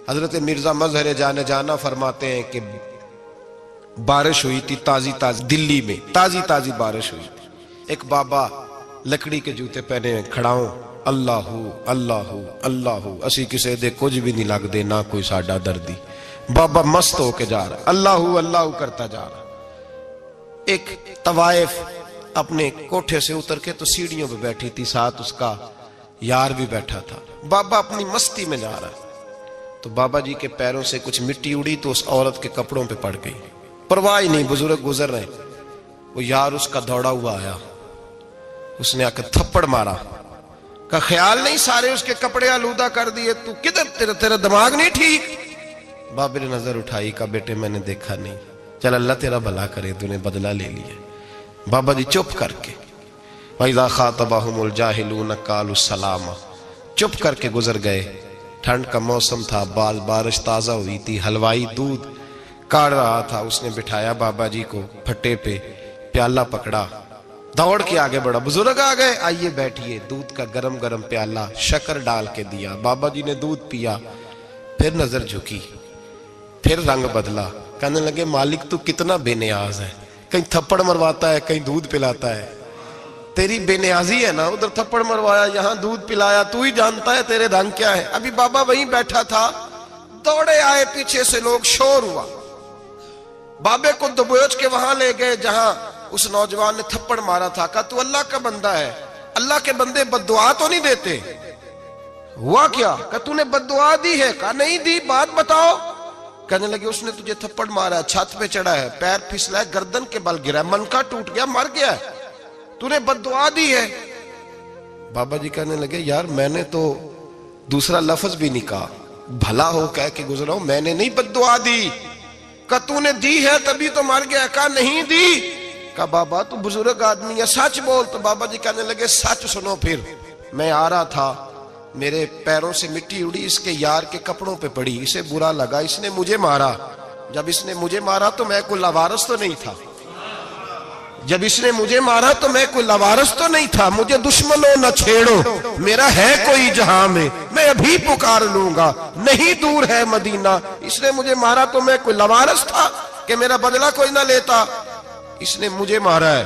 حضرت مرزا مظہر جانا فرماتے ہیں کہ بارش ہوئی تھی تازی دلی میں تازی بارش ہوئی تھی. ایک بابا لکڑی کے جوتے پہنے کھڑا ہوں، اللہ اللہ اللہ، اسی کسے دے کچھ بھی نہیں لگ دے، نہ کوئی ساڈا دردی. بابا مست ہو کے جا رہا، اللہ اللہ کرتا جا رہا. ایک طوائف اپنے کوٹھے سے اتر کے تو سیڑھیوں پہ بیٹھی تھی، ساتھ اس کا یار بھی بیٹھا تھا. بابا اپنی مستی میں جا رہا تو بابا جی کے پیروں سے کچھ مٹی اڑی تو اس عورت کے کپڑوں پہ پڑ گئی. پرواہ ہی نہیں، بزرگ گزر رہے. وہ یار اس کا دوڑا ہوا آیا، اس نے آ کے تھپڑ مارا. کا خیال نہیں سارے اس کے کپڑے آلودہ کر دیے، تو کدھر تیرا دماغ نہیں ٹھیک؟ بابا نے نظر اٹھائی، کہا بیٹے میں نے دیکھا نہیں، چل اللہ تیرا بھلا کرے، تو نے بدلہ لے لیا. بابا جی چپ کر کے وَإِذَا خَاطَبَهُمُ الْجَاهِلُونَ قَالُوا السَّلَامَ، چپ کر کے گزر گئے. ٹھنڈ کا موسم تھا، بارش تازہ ہوئی تھی، حلوائی دودھ کاڑ رہا تھا. اس نے بٹھایا بابا جی کو پھٹے پہ، پیالہ پکڑا، دوڑ کے آگے بڑھا. بزرگ آ گئے، آئیے بیٹھیے. دودھ کا گرم پیالہ شکر ڈال کے دیا. بابا جی نے دودھ پیا، پھر نظر جھکی، پھر رنگ بدلا. کہنے لگے مالک تو کتنا بے نیاز ہے، کہیں تھپڑ مرواتا ہے، کہیں دودھ پلاتا ہے. تیری بے نیازی ہے نا، ادھر تھپڑ مروایا، یہاں دودھ پلایا، تو ہی جانتا ہے تیرے رنگ کیا ہے. ابھی بابا وہیں بیٹھا تھا، دوڑے آئے پیچھے سے لوگ، شور ہوا. بابے کو دبوچ کے وہاں لے گئے جہاں اس نوجوان نے تھپڑ مارا تھا. کہا تو اللہ کا بندہ ہے، اللہ کے بندے بد دعا تو نہیں دیتے. ہوا کیا؟ کہا تو نے بد دعا دی ہے؟ کہا نہیں دی، بات بتاؤ. کہنے لگے اس نے تجھے تھپڑ مارا ہے، چھت پہ چڑھا ہے، پیر پھسلا ہے، گردن کے بل گرا ہے، منکا ٹوٹ گیا، مر گیا ہے، تو نے بد دعا دی ہے. بابا جی کہنے لگے یار میں نے تو دوسرا لفظ بھی نہیں کہا، بھلا ہو کہہ کے گزرا ہوں، میں نے نہیں بد دعا دی. کہا تو نے دی ہے تبھی تو مر گیا. کہا نہیں دی. کہا بابا تو بزرگ آدمی ہے، سچ بول. تو بابا جی کہنے لگے سچ سنو. پھر میں آ رہا تھا، میرے پیروں سے مٹی اڑی، اس کے یار کے کپڑوں پہ پڑی، اسے برا لگا، اس نے مجھے مارا. جب اس نے مجھے مارا تو میں کوئی لاوارث تو نہیں تھا، جب اس نے مجھے مارا تو میں کوئی لاوارث تو نہیں تھا. مجھے دشمنوں نہ چھیڑو، میرا ہے کوئی جہاں میں ابھی پکار لوں گا، نہیں دور ہے مدینہ. اس نے مجھے مارا تو میں کوئی لاوارث تھا کہ میرا بدلہ کوئی نہ لیتا. اس نے مجھے مارا ہے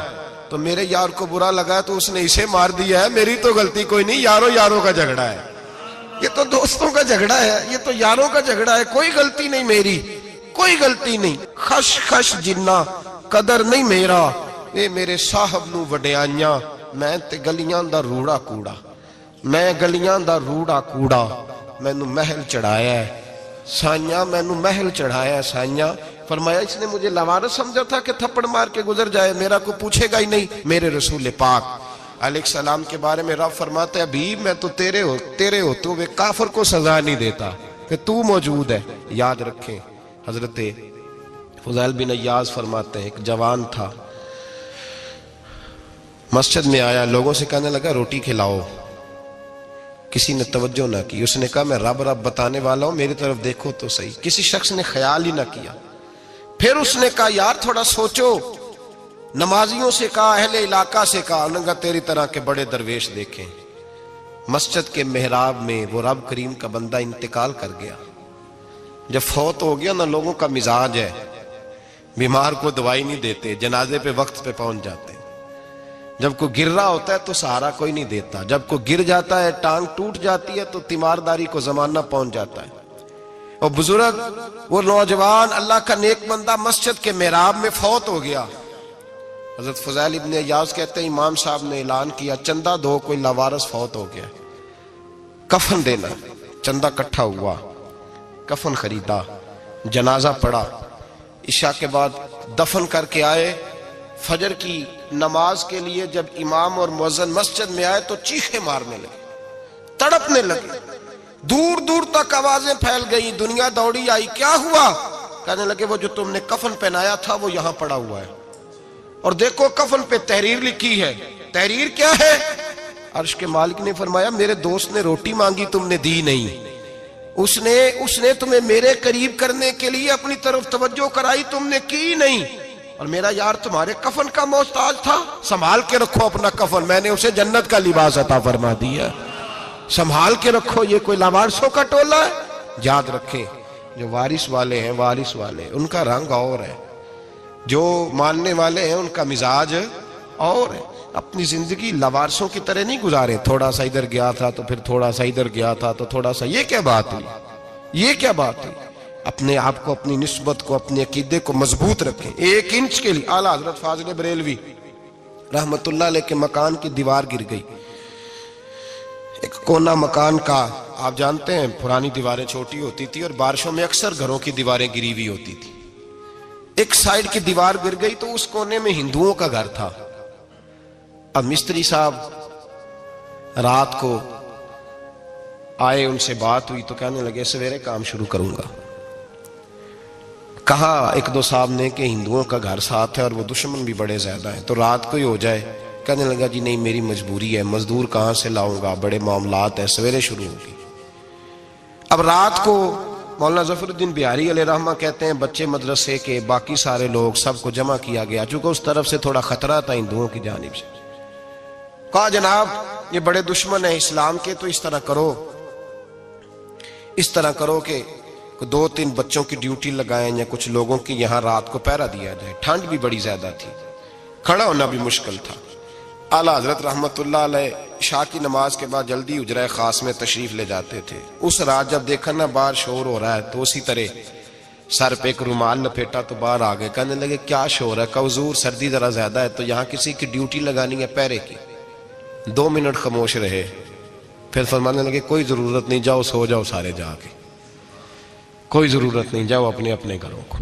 تو میرے یار کو برا لگا تو اس نے اسے مار دیا ہے، میری تو غلطی کوئی نہیں. یاروں کا جھگڑا ہے، یہ تو دوستوں کا جھگڑا ہے، یہ تو یاروں کا جھگڑا ہے، کوئی غلطی نہیں میری، کوئی غلطی نہیں. خش جنہ قدر نہیں میرا، اے میرے صاحب نو وڈیائیاں، میں تے گلیاں دا روڑا کوڑا، میں گلیاں دا روڑا کوڑا. میں نو محل چڑھایا ہے سائیاں، میں نو محل چڑھایا ہے سائیاں. فرمایا اس نے مجھے لوارث سمجھا تھا کہ تھپڑ مار کے گزر جائے، میرا کو پوچھے گا ہی نہیں. میرے رسول پاک علیہ السلام کے بارے میں رب فرماتا ہے ابھی میں تو تیرے ہو تو وہ کافر کو سزا نہیں دیتا کہ تو موجود ہے. یاد رکھیں حضرت فضیل بن عیاض فرماتے ہیں ایک جوان تھا، مسجد میں آیا، لوگوں سے کہنے لگا روٹی کھلاؤ. کسی نے توجہ نہ کی. اس نے کہا میں رب بتانے والا ہوں، میری طرف دیکھو تو صحیح. کسی شخص نے خیال ہی نہ کیا. پھر اس نے کہا یار تھوڑا سوچو. نمازیوں سے کہا، اہل علاقہ سے کہا، انہوں نے کہا تیری طرح کے بڑے درویش دیکھیں. مسجد کے محراب میں وہ رب کریم کا بندہ انتقال کر گیا. جب فوت ہو گیا نا، لوگوں کا مزاج ہے، بیمار کو دوائی نہیں دیتے، جنازے پہ وقت پہ پہنچ جاتے. جب کوئی گر رہا ہوتا ہے تو سہارا کوئی نہیں دیتا، جب کوئی گر جاتا ہے ٹانگ ٹوٹ جاتی ہے تو تیمارداری کو زمانہ پہنچ جاتا ہے. اور بزرگ وہ نوجوان اللہ کا نیک بندہ مسجد کے محراب میں فوت ہو گیا. حضرت فضیل ابن عیاض کہتے ہیں امام صاحب نے اعلان کیا چندہ دو، کوئی لاوارث فوت ہو گیا، کفن دینا. چندہ کٹھا ہوا، کفن خریدا، جنازہ پڑا. عشاء کے بعد دفن کر کے آئے. فجر کی نماز کے لیے جب امام اور مؤذن مسجد میں آئے تو چیخیں مارنے لگے، تڑپنے لگے. دور دور تک آوازیں پھیل گئی، دنیا دوڑی آئی. کیا ہوا؟ کہنے لگے وہ جو تم نے کفن پہنایا تھا وہ یہاں پڑا ہوا ہے، اور دیکھو کفن پہ تحریر لکھی ہے. تحریر کیا ہے؟ عرش کے مالک نے فرمایا میرے دوست نے روٹی مانگی تم نے دی نہیں، اس نے تمہیں میرے قریب کرنے کے لیے اپنی طرف توجہ کرائی، تم نے کی نہیں. اور میرا یار تمہارے کفن کا محتاج تھا، سنبھال کے رکھو اپنا کفن، میں نے اسے جنت کا لباس عطا فرما دیا، سنبھال کے رکھو. یہ کوئی لاوارثوں کا ٹولہ ہے؟ یاد رکھیں جو وارث والے ہیں، وارث والے ان کا رنگ اور ہے، جو ماننے والے ہیں ان کا مزاج اور ہے۔ اپنی زندگی لوارثوں کی طرح نہیں گزارے، تھوڑا سا ادھر گیا تھا تو پھر تھوڑا سا ادھر گیا تھا تو تھوڑا سا، یہ کیا بات ہوئی، یہ کیا بات ہوئی؟ اپنے آپ کو، اپنی نسبت کو، اپنے عقیدے کو مضبوط رکھیں۔ 1 انچ کے لیے اعلیٰ حضرت فاضل بریلوی رحمت اللہ علیہ کے مکان کی دیوار گر گئی، ایک کونا مکان کا، آپ جانتے ہیں پرانی دیواریں چھوٹی ہوتی تھی اور بارشوں میں اکثر گھروں کی دیواریں گری ہوئی ہوتی تھی، ایک سائیڈ کی دیوار گر گئی تو اس کونے میں ہندوؤں کا گھر تھا۔ اب مستری صاحب رات کو آئے، ان سے بات ہوئی تو کہنے لگے سویرے کام شروع کروں گا۔ کہا 1-2 صاحب نے کہ ہندوؤں کا گھر ساتھ ہے اور وہ دشمن بھی بڑے زیادہ ہیں، تو رات کو ہی ہو جائے۔ کہنے لگا جی نہیں، میری مجبوری ہے، مزدور کہاں سے لاؤں گا، بڑے معاملات ہیں، سویرے شروع ہوگی۔ اب رات کو مولانا ظفر الدین بہاری علیہ رحمہ کہتے ہیں بچے مدرسے کے، باقی سارے لوگ، سب کو جمع کیا گیا، چونکہ اس طرف سے تھوڑا خطرہ تھا ہندوؤں کی جانب سے۔ کہا جناب یہ بڑے دشمن ہیں اسلام کے، تو اس طرح کرو کہ 2-3 بچوں کی ڈیوٹی لگائیں یا کچھ لوگوں کی یہاں رات کو پہرا دیا جائے، ٹھنڈ بھی بڑی زیادہ تھی، کھڑا ہونا بھی مشکل تھا۔ اعلیٰ حضرت رحمت اللہ علیہ عشاء کی نماز کے بعد جلدی حجرہ خاص میں تشریف لے جاتے تھے۔ اس رات جب دیکھا نا باہر شور ہو رہا ہے تو اسی طرح سر پہ ایک رومال لپیٹا تو باہر آ گئے، کہنے لگے کیا شور ہے؟ کہ حضور سردی ذرا زیادہ ہے تو یہاں کسی کی ڈیوٹی لگانی ہے پہرے کی۔ 2 منٹ خاموش رہے، پھر فرمانے لگے کوئی ضرورت نہیں، جاؤ سو جاؤ سارے جا کے، کوئی ضرورت نہیں، جاؤ اپنے اپنے گھروں کو،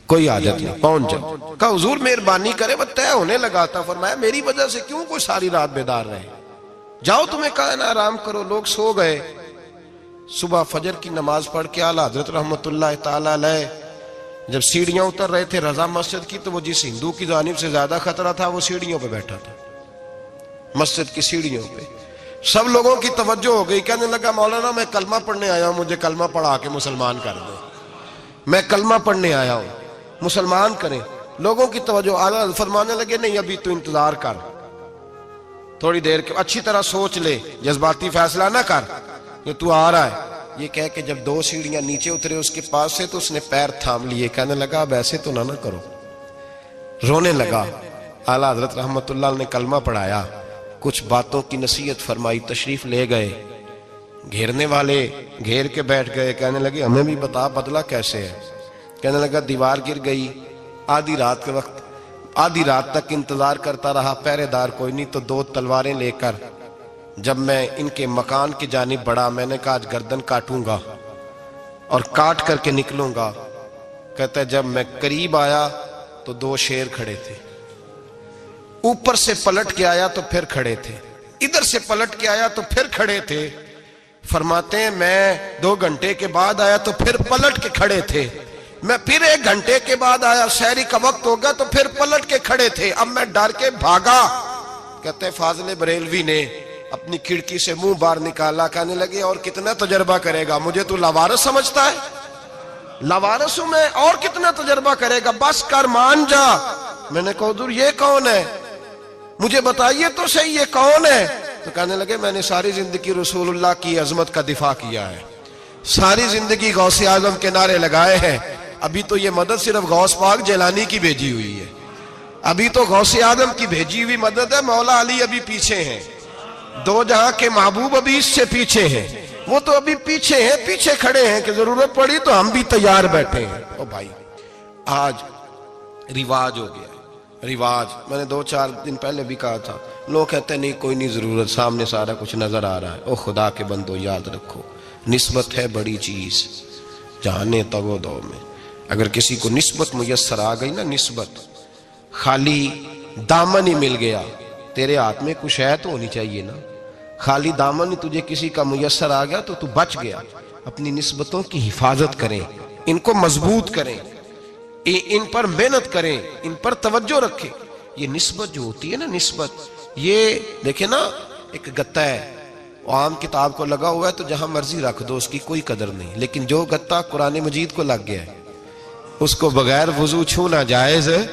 کوئی حاجت نہیں، پہنچ جاؤ۔ کہا حضور مہربانی کرے، وہ طے ہونے لگا تھا۔ فرمایا میری وجہ سے کیوں کوئی ساری رات بیدار رہے، جاؤ تمہیں کہا نا آرام کرو۔ لوگ سو گئے۔ صبح فجر کی نماز پڑھ کے اعلیٰ حضرت رحمت اللہ تعالی علیہ جب سیڑھیاں اتر رہے تھے رضا مسجد کی، تو وہ جس ہندو کی جانب سے زیادہ خطرہ تھا وہ سیڑھیوں پہ بیٹھا تھا، مسجد کی سیڑھیوں پہ۔ سب لوگوں کی توجہ ہو گئی، کہنے لگا مولانا میں کلمہ پڑھنے آیا ہوں، مجھے کلمہ پڑھا کے مسلمان کر دو، میں کلمہ پڑھنے آیا ہوں، مسلمان کریں۔ لوگوں کی توجہ، اعلیٰ فرمانے لگے نہیں ابھی تو انتظار کر، تھوڑی دیر کے اچھی طرح سوچ لے، جذباتی فیصلہ نہ کر کہ تو آ رہا ہے۔ یہ کہہ کے جب 2 سیڑھیاں نیچے اترے اس کے پاس سے تو اس نے پیر تھام لیے، کہنے لگا اب ایسے تو نہ کرو، رونے لگا۔ اعلیٰ حضرت رحمت اللہ نے کلمہ پڑھایا، کچھ باتوں کی نصیحت فرمائی، تشریف لے گئے۔ گھیرنے والے گھیر کے بیٹھ گئے، کہنے لگے ہمیں بھی بتا بدلہ کیسے ہے۔ کہنے لگا دیوار گر گئی، آدھی رات کے وقت، آدھی رات تک انتظار کرتا رہا، پہرے دار کوئی نہیں، تو 2 تلواریں لے کر جب میں ان کے مکان کی جانب بڑھا، میں نے کہا آج گردن کاٹوں گا اور کاٹ کر کے نکلوں گا۔ کہتا ہے جب میں قریب آیا تو 2 شیر کھڑے تھے، اوپر سے پلٹ کے آیا تو پھر کھڑے تھے، ادھر سے پلٹ کے آیا تو پھر کھڑے تھے۔ فرماتے ہیں میں 2 گھنٹے کے بعد آیا تو پھر پلٹ کے کھڑے تھے، میں پھر 1 گھنٹے کے بعد آیا، سحری کا وقت ہو گیا تو پھر پلٹ کے کھڑے تھے، اب میں ڈر کے بھاگا۔ کہتے ہیں فاضل بریلوی نے اپنی کھڑکی سے منہ باہر نکالا، کہنے لگے اور کتنا تجربہ کرے گا، مجھے تو لاوارث سمجھتا ہے، لاوارث ہوں میں، اور کتنا تجربہ کرے گا، بس کر مان جا۔ میں نے کہا حضور یہ کون ہے، مجھے بتائیے تو صحیح یہ کون ہے۔ تو کہنے لگے میں نے ساری زندگی رسول اللہ کی عظمت کا دفاع کیا ہے، ساری زندگی غوث اعظم کے نعرے لگائے ہیں، ابھی تو یہ مدد صرف غوث پاک جیلانی کی بھیجی ہوئی ہے، ابھی تو غوث اعظم کی بھیجی ہوئی مدد ہے، مولا علی ابھی پیچھے ہیں، 2 جہاں کے محبوب ابھی اس سے پیچھے ہیں، وہ تو ابھی پیچھے ہیں، پیچھے کھڑے ہیں کہ ضرورت پڑی تو ہم بھی تیار بیٹھے ہیں۔ او بھائی آج رواج ہو گیا، رواج، میں نے 2-4 دن پہلے بھی کہا تھا، لوگ کہتے ہیں نہیں کوئی نہیں ضرورت، سامنے سارا کچھ نظر آ رہا ہے۔ او خدا کے بندو یاد رکھو، نسبت ہے بڑی چیز، جانے تگو دو میں، اگر کسی کو نسبت میسر آ گئی نا، نسبت، خالی دامن ہی مل گیا، تیرے ہاتھ میں کچھ ہے تو ہونی چاہیے نا، خالی دامن ہی تجھے کسی کا میسر آ گیا تو بچ گیا۔ اپنی نسبتوں کی حفاظت کریں، ان کو مضبوط کریں، ان پر محنت کریں، ان پر توجہ رکھیں۔ یہ نسبت جو ہوتی ہے نا، نسبت، یہ دیکھیں نا ایک گتا ہے، عام کتاب کو لگا ہوا ہے تو جہاں مرضی رکھ دو، اس کی کوئی قدر نہیں، لیکن جو گتا قرآن مجید کو لگ گیا ہے اس کو بغیر وضو چھونا جائز ہے۔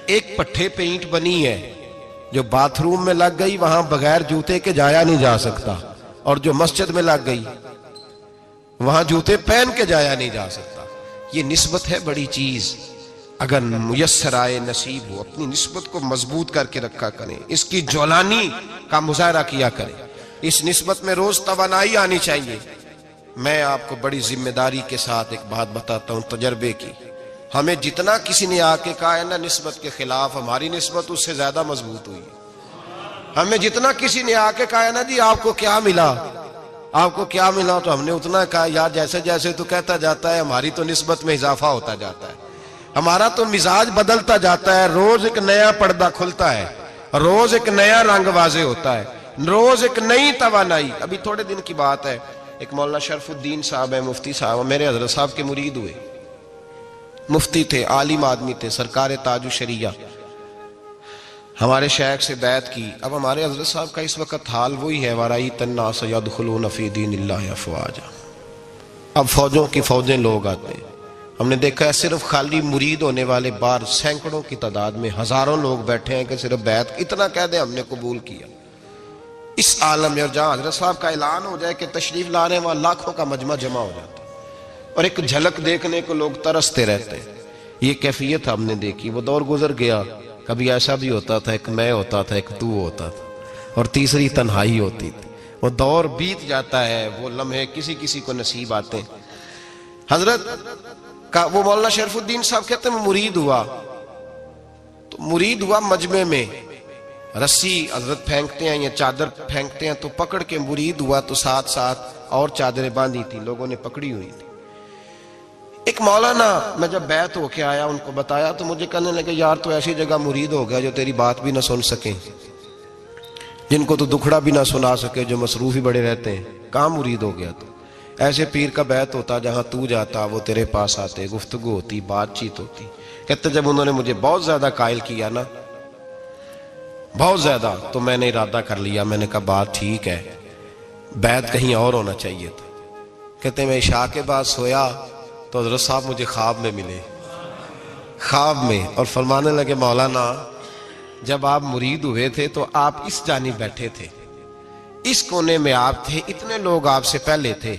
ایک پٹھے پہ اینٹ بنی ہے جو باتھ روم میں لگ گئی، وہاں بغیر جوتے کے جایا نہیں جا سکتا، اور جو مسجد میں لگ گئی وہاں جوتے پہن کے جایا نہیں جا سکتا. یہ نسبت ہے بڑی چیز. اگر میسر آئے نصیب ہو اپنی نسبت کو مضبوط کر کے رکھا کریں, اس کی جولانی کا مظاہرہ کیا کریں. اس نسبت میں روز توانائی آنی چاہیے. میں آپ کو بڑی ذمہ داری کے ساتھ ایک بات بتاتا ہوں تجربے کی. ہمیں جتنا کسی نے آ کے کہا ہے نا نسبت کے خلاف, ہماری نسبت اس سے زیادہ مضبوط ہوئی. ہمیں جتنا کسی نے آ کے کہا ہے نا جی آپ کو کیا ملا, آپ کو کیا ملا, تو ہم نے اتنا کہا یار جیسے جیسے تو کہتا جاتا ہے ہماری تو نسبت میں اضافہ ہوتا جاتا ہے, ہمارا تو مزاج بدلتا جاتا ہے. روز ایک نیا پردہ کھلتا ہے, روز ایک نیا رنگ واضح ہوتا ہے, روز ایک نئی توانائی. ابھی تھوڑے دن کی بات ہے, ایک مولانا شرف الدین صاحب ہے, مفتی صاحب, میرے حضرت صاحب کے مرید ہوئے. مفتی تھے, عالم آدمی تھے, سرکار تاج الشریعہ. ہمارے شیخ سے بیعت کی. اب ہمارے حضرت صاحب کا اس وقت حال وہی ہے, وَرَأَيْتَ النَّاسَ يَدْخُلُونَ فِي دِينِ اللَّهِ أَفْوَاجًا. اب فوجوں کی فوجیں لوگ آتے ہیں. ہم نے دیکھا ہے صرف خالی مرید ہونے والے بار سینکڑوں کی تعداد میں ہزاروں لوگ بیٹھے ہیں کہ صرف بیعت اتنا کہہ دیں ہم نے قبول کیا. اس عالم میں, اور جہاں حضرت صاحب کا اعلان ہو جائے کہ تشریف لا رہے ہیں, وہاں لاکھوں کا مجمع جمع ہو جاتا ہے, اور ایک جھلک دیکھنے کو لوگ ترستے رہتے ہیں. یہ کیفیت ہم نے دیکھی. وہ دور گزر گیا. کبھی ایسا بھی ہوتا تھا ایک میں ہوتا تھا, ایک تو ہوتا تھا, اور تیسری تنہائی ہوتی تھی. وہ دور بیت جاتا ہے, وہ لمحے کسی کسی کو نصیب آتے ہیں. حضرت کا وہ مولانا شرف الدین صاحب کہتے ہیں مرید ہوا, تو مرید ہوا مجمع میں, رسی حضرت پھینکتے ہیں یا چادر پھینکتے ہیں تو پکڑ کے مرید ہوا, تو ساتھ ساتھ اور چادریں باندھی تھی, لوگوں نے پکڑی ہوئی تھی. ایک مولانا, میں جب بیعت ہو کے آیا ان کو بتایا تو مجھے کہنے لگے یار تو ایسی جگہ مرید ہو گیا جو تیری بات بھی نہ سن سکیں, جن کو تو دکھڑا بھی نہ سنا سکے, جو مصروف ہی بڑے رہتے ہیں, کہاں مرید ہو گیا تو. ایسے پیر کا بیعت ہوتا جہاں تو جاتا وہ تیرے پاس آتے, گفتگو ہوتی, بات چیت ہوتی. کہتے جب انہوں نے مجھے بہت زیادہ قائل کیا نا, بہت زیادہ, تو میں نے ارادہ کر لیا. میں نے کہا بات ٹھیک ہے, بیعت کہیں اور ہونا چاہیے تھا. کہتے ہیں میں عشاء کے بعد سویا تو حضرت صاحب مجھے خواب میں ملے, خواب میں, اور فرمانے لگے مولانا جب آپ مرید ہوئے تھے تو آپ اس جانب بیٹھے تھے, اس کونے میں آپ تھے, اتنے لوگ آپ سے پہلے تھے,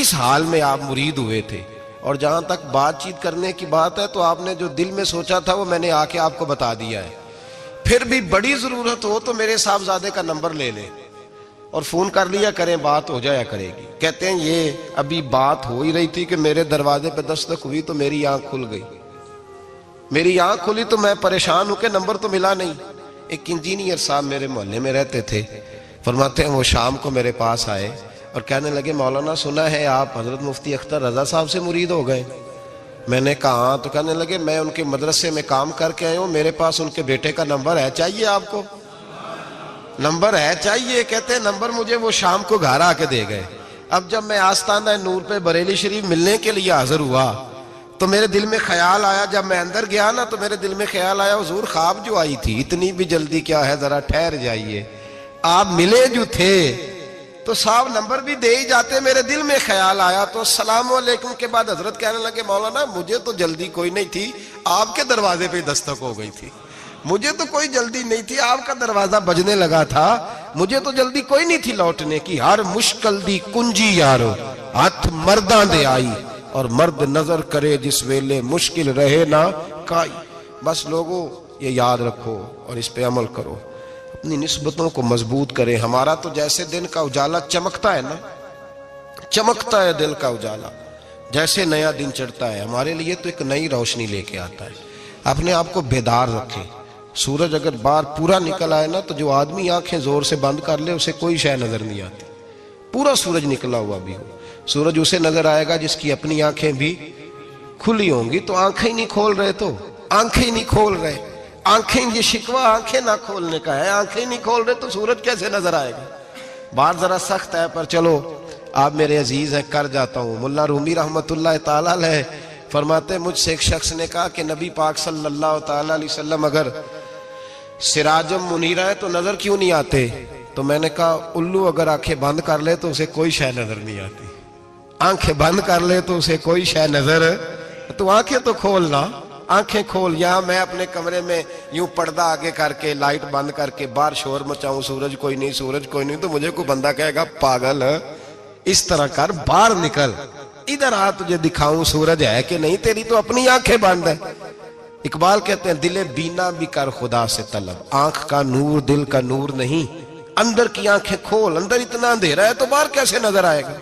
اس حال میں آپ مرید ہوئے تھے, اور جہاں تک بات چیت کرنے کی بات ہے تو آپ نے جو دل میں سوچا تھا وہ میں نے آ کے آپ کو بتا دیا ہے. پھر بھی بڑی ضرورت ہو تو میرے صاحبزادے کا نمبر لے لیں اور فون کر لیا کریں, بات ہو جایا کرے گی. کہتے ہیں یہ ابھی بات ہو ہی رہی تھی کہ میرے دروازے پہ دستک ہوئی تو میری آنکھ کھل گئی. میری آنکھ کھلی تو میں پریشان ہوں کہ نمبر تو ملا نہیں. ایک انجینئر صاحب میرے محلے میں رہتے تھے, فرماتے ہیں وہ شام کو میرے پاس آئے اور کہنے لگے مولانا سنا ہے آپ حضرت مفتی اختر رضا صاحب سے مرید ہو گئے. میں نے کہا ہاں. تو کہنے لگے میں ان کے مدرسے میں کام کر کے آئے ہوں, میرے پاس ان کے بیٹے کا نمبر ہے, چاہیے آپ کو؟ نمبر ہے چاہیے. کہتے ہیں نمبر مجھے وہ شام کو گھر آ کے دے گئے. اب جب میں آستانہ نور پہ بریلی شریف ملنے کے لیے حاضر ہوا تو میرے دل میں خیال آیا, جب میں اندر گیا نا تو میرے دل میں خیال آیا حضور خواب جو آئی تھی اتنی بھی جلدی کیا ہے, ذرا ٹھہر جائیے, آپ ملے جو تھے تو صاحب نمبر بھی دے ہی جاتے. میرے دل میں خیال آیا تو السلام علیکم کے بعد حضرت کہنے لگے مولانا مجھے تو جلدی کوئی نہیں تھی, آپ کے دروازے پہ دستک ہو گئی تھی, مجھے تو کوئی جلدی نہیں تھی, آپ کا دروازہ بجنے لگا تھا, مجھے تو جلدی کوئی نہیں تھی لوٹنے کی. ہر مشکل دی کنجی یارو ہاتھ مرداں دے آئی, اور مرد نظر کرے جس ویلے مشکل رہے نہ کائی. بس لوگوں یہ یاد رکھو اور اس پہ عمل کرو, اپنی نسبتوں کو مضبوط کریں. ہمارا تو جیسے دن کا اجالا چمکتا ہے نا, چمکتا ہے دل کا اجالا, جیسے نیا دن چڑھتا ہے ہمارے لیے تو ایک نئی روشنی لے کے آتا ہے. اپنے آپ کو بیدار رکھیں. سورج اگر باہر پورا نکل آئے نا تو جو آدمی آنکھیں زور سے بند کر لے اسے کوئی شے نظر نہیں آتی. پورا سورج نکلا ہوا بھی ہو, سورج اسے نظر آئے گا جس کی اپنی آنکھیں بھی کھلی ہوں گی. تو آنکھیں نہیں کھول رہے, تو آنکھیں نہیں کھول رہے, آنکھیں, یہ شکوہ آنکھیں نہ کھولنے کا ہے, آنکھیں نہیں کھول رہے تو سورج کیسے نظر آئے گا. بات ذرا سخت ہے پر چلو آپ میرے عزیز ہیں, کر جاتا ہوں. ملا رومی رحمت اللہ تعالی علیہ فرماتے مجھ سے ایک شخص نے کہا کہ نبی پاک صلی اللہ تعالی علیہ وسلم اگر سراجم منیرہ ہے تو نظر کیوں نہیں آتے؟ تو میں نے کہا الو اگر آنکھیں بند کر لے تو اسے کوئی شے نظر نہیں آتی. آنکھیں بند کر لے تو اسے کوئی شے نظر, تو آنکھیں تو کھولنا, آنکھیں کھول. یہاں میں اپنے کمرے میں یوں پردہ آگے کر کے لائٹ بند کر کے باہر شور مچاؤں, سورج کوئی نہیں, سورج کوئی نہیں, تو مجھے کوئی بندہ کہے گا پاگل, اس طرح کر, باہر نکل. ادھر آ تجھے دکھاؤں سورج ہے کہ نہیں، تیری تو اپنی آنکھیں بند ہے۔ اقبال کہتے ہیں دل بینا بھی کر خدا سے طلب، آنکھ کا نور دل کا نور نہیں، اندر کی آنکھیں کھول، اندر اتنا اندھیرا ہے تو باہر کیسے نظر آئے گا؟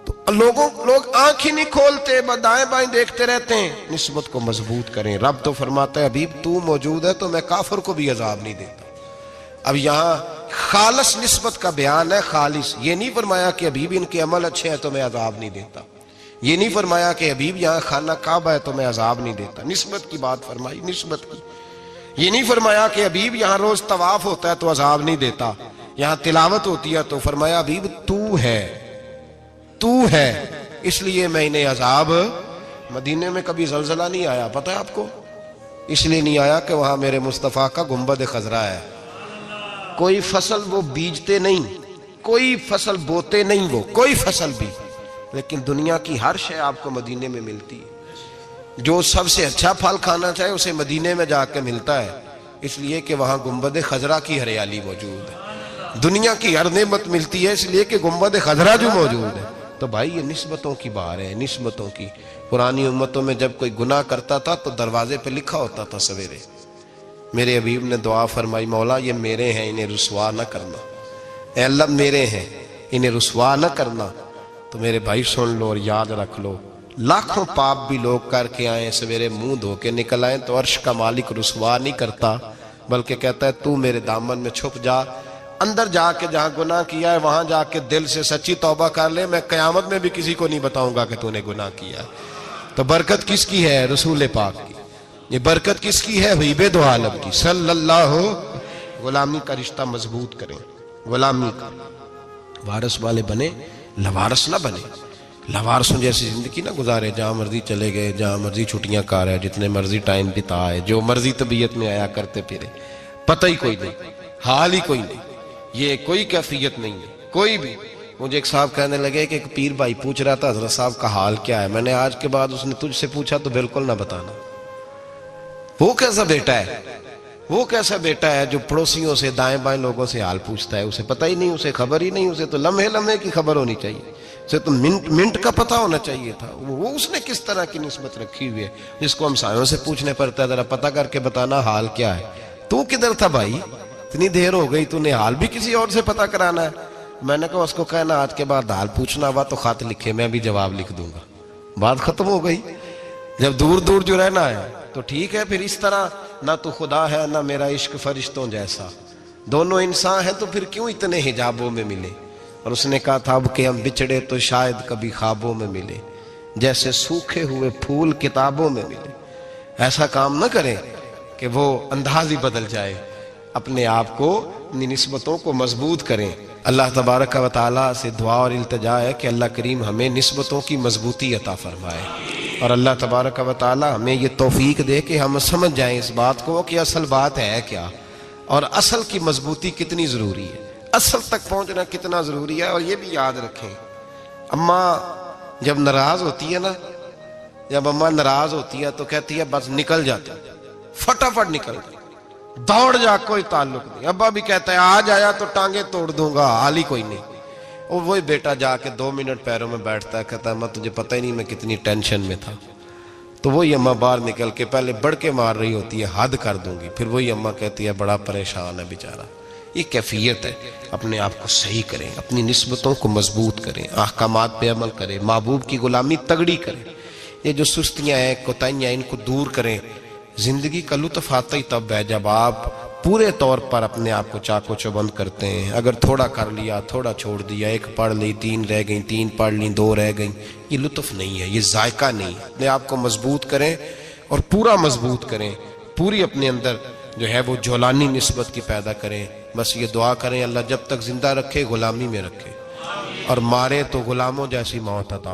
تو لوگ آنکھ ہی نہیں کھولتے، دائیں بائیں دیکھتے رہتے ہیں۔ نسبت کو مضبوط کریں۔ رب تو فرماتا ہے حبیب تو موجود ہے تو میں کافر کو بھی عذاب نہیں دیتا۔ اب یہاں خالص نسبت کا بیان ہے، خالص، یہ نہیں فرمایا کہ حبیب ان کے عمل اچھے ہیں تو میں عذاب نہیں دیتا، یہ نہیں فرمایا کہ حبیب یہاں خانہ کعبہ ہے تو میں عذاب نہیں دیتا، نسبت کی بات فرمائی، نسبت کی۔ یہ نہیں فرمایا کہ حبیب یہاں روز طواف ہوتا ہے تو عذاب نہیں دیتا، یہاں تلاوت ہوتی ہے تو فرمایا حبیب تو ہے اس لیے میں انہیں عذاب۔ مدینے میں کبھی زلزلہ نہیں آیا، پتہ ہے آپ کو؟ اس لیے نہیں آیا کہ وہاں میرے مصطفیٰ کا گنبد خضرا ہے۔ کوئی فصل وہ بیجتے نہیں، کوئی فصل بوتے نہیں، وہ کوئی فصل بھی، لیکن دنیا کی ہر شے آپ کو مدینے میں ملتی ہے۔ جو سب سے اچھا پھل کھانا چاہے اسے مدینے میں جا کے ملتا ہے، اس لیے کہ وہاں گنبد خضرا کی ہریالی موجود ہے۔ دنیا کی ہر نعمت ملتی ہے اس لیے کہ گنبد خضرا جو موجود ہے۔ تو بھائی یہ نسبتوں کی بار ہے، نسبتوں کی۔ پرانی امتوں میں جب کوئی گناہ کرتا تھا تو دروازے پہ لکھا ہوتا تھا سویرے، میرے حبیب نے دعا فرمائی مولا یہ میرے ہیں انہیں رسوا نہ کرنا، اے اللہ میرے ہیں انہیں رسوا نہ کرنا۔ تو میرے بھائی سن لو اور یاد رکھ لو، لاکھوں پاپ بھی لوگ کر کے آئیں، سویرے منہ دھو کے نکل آئیں تو عرش کا مالک رسوا نہیں کرتا، بلکہ کہتا ہے تو میرے دامن میں چھپ جا، اندر جا کے جہاں گناہ کیا ہے وہاں جا کے دل سے سچی توبہ کر لے، میں قیامت میں بھی کسی کو نہیں بتاؤں گا کہ تو نے گناہ کیا ہے۔ تو برکت کس کی ہے؟ رسول پاک کی۔ یہ برکت کس کی ہے؟ حبیب دو عالم کی صلی اللہ۔ غلامی کا رشتہ مضبوط کریں، غلامی کا وارث والے بنے، لوارث نہ بنے۔ لوارثوں جیسی زندگی نہ گزارے، جہاں مرضی چلے گئے، جہاں مرضی چھٹیاں کار ہے، جتنے مرضی ٹائم بتا ہے، جو مرضی طبیعت میں آیا کرتے پھرے، پتہ ہی کوئی نہیں، حال ہی کوئی نہیں، یہ کوئی کیفیت نہیں ہے کوئی بھی۔ مجھے ایک صاحب کہنے لگے کہ ایک پیر بھائی پوچھ رہا تھا حضرت صاحب کا حال کیا ہے، میں نے آج کے بعد اس نے تجھ سے پوچھا تو بالکل نہ بتانا۔ وہ کیسا بیٹا ہے، وہ کیسا بیٹا ہے جو پڑوسیوں سے دائیں بائیں لوگوں سے حال پوچھتا ہے، اسے پتہ ہی نہیں، اسے خبر ہی نہیں، اسے تو لمحے لمحے کی خبر ہونی چاہیے، اسے تو منٹ منٹ کا پتہ ہونا چاہیے تھا۔ وہ اس نے کس طرح کی نسبت رکھی ہوئی ہے جس کو ہم سایوں سے پوچھنے پڑتا ہے ذرا پتہ کر کے بتانا حال کیا ہے۔ تو کدھر تھا بھائی، اتنی دیر ہو گئی، تو نے حال بھی کسی اور سے پتہ کرانا ہے؟ میں نے کہا اس کو کہنا آج کے بعد حال پوچھنا ہوا تو خط لکھے، میں بھی جواب لکھ دوں گا، بات ختم ہو گئی۔ جب دور دور جو رہنا ہے تو ٹھیک ہے، پھر اس طرح نہ تو خدا ہے نہ میرا عشق فرشتوں جیسا، دونوں انسان ہیں تو پھر کیوں اتنے حجابوں میں ملے؟ اور اس نے کہا تھا اب کہ ہم بچھڑے تو شاید کبھی خوابوں میں ملے، جیسے سوکھے ہوئے پھول کتابوں میں ملے۔ ایسا کام نہ کریں کہ وہ انداز ہی بدل جائے، اپنے آپ کو اپنی نسبتوں کو مضبوط کریں۔ اللہ تبارک و تعالیٰ سے دعا اور التجا ہے کہ اللہ کریم ہمیں نسبتوں کی مضبوطی عطا فرمائے، اور اللہ تبارک و تعالیٰ ہمیں یہ توفیق دے کہ ہم سمجھ جائیں اس بات کو کہ اصل بات ہے کیا، اور اصل کی مضبوطی کتنی ضروری ہے، اصل تک پہنچنا کتنا ضروری ہے۔ اور یہ بھی یاد رکھیں، اماں جب ناراض ہوتی ہے نا، جب اماں ناراض ہوتی ہے تو کہتی ہے بس نکل جاتا، فٹافٹ نکل جاتا، دوڑ جا، کوئی تعلق نہیں۔ ابا بھی کہتا ہے آج آیا تو ٹانگیں توڑ دوں گا، حال ہی کوئی نہیں۔ اور وہی بیٹا جا کے 2 منٹ پیروں میں بیٹھتا ہے، کہتا ہے اماں تجھے پتہ ہی نہیں میں کتنی ٹینشن میں تھا۔ تو وہی اماں باہر نکل کے پہلے بڑھ کے مار رہی ہوتی ہے حد کر دوں گی، پھر وہی اماں کہتی ہے بڑا پریشان ہے بیچارہ۔ یہ کیفیت ہے، اپنے آپ کو صحیح کریں، اپنی نسبتوں کو مضبوط کریں، احکامات پہ عمل کریں، محبوب کی غلامی تگڑی کریں۔ یہ جو سستیاں ہیں، کوتاہیاں، ان کو دور کریں۔ زندگی کا لطف آتا ہی تب ہے جب آپ پورے طور پر اپنے آپ کو چاقو چوبند کرتے ہیں۔ اگر تھوڑا کر لیا، تھوڑا چھوڑ دیا، 1 پڑھ لی، 3 رہ گئیں، 3 پڑھ لیں، 2 رہ گئیں، یہ لطف نہیں ہے، یہ ذائقہ نہیں ہے۔ اپنے آپ کو مضبوط کریں اور پورا مضبوط کریں، پوری اپنے اندر جو ہے وہ جولانی نسبت کی پیدا کریں۔ بس یہ دعا کریں اللہ جب تک زندہ رکھے غلامی میں رکھے، اور مارے تو غلاموں جیسی موت عطا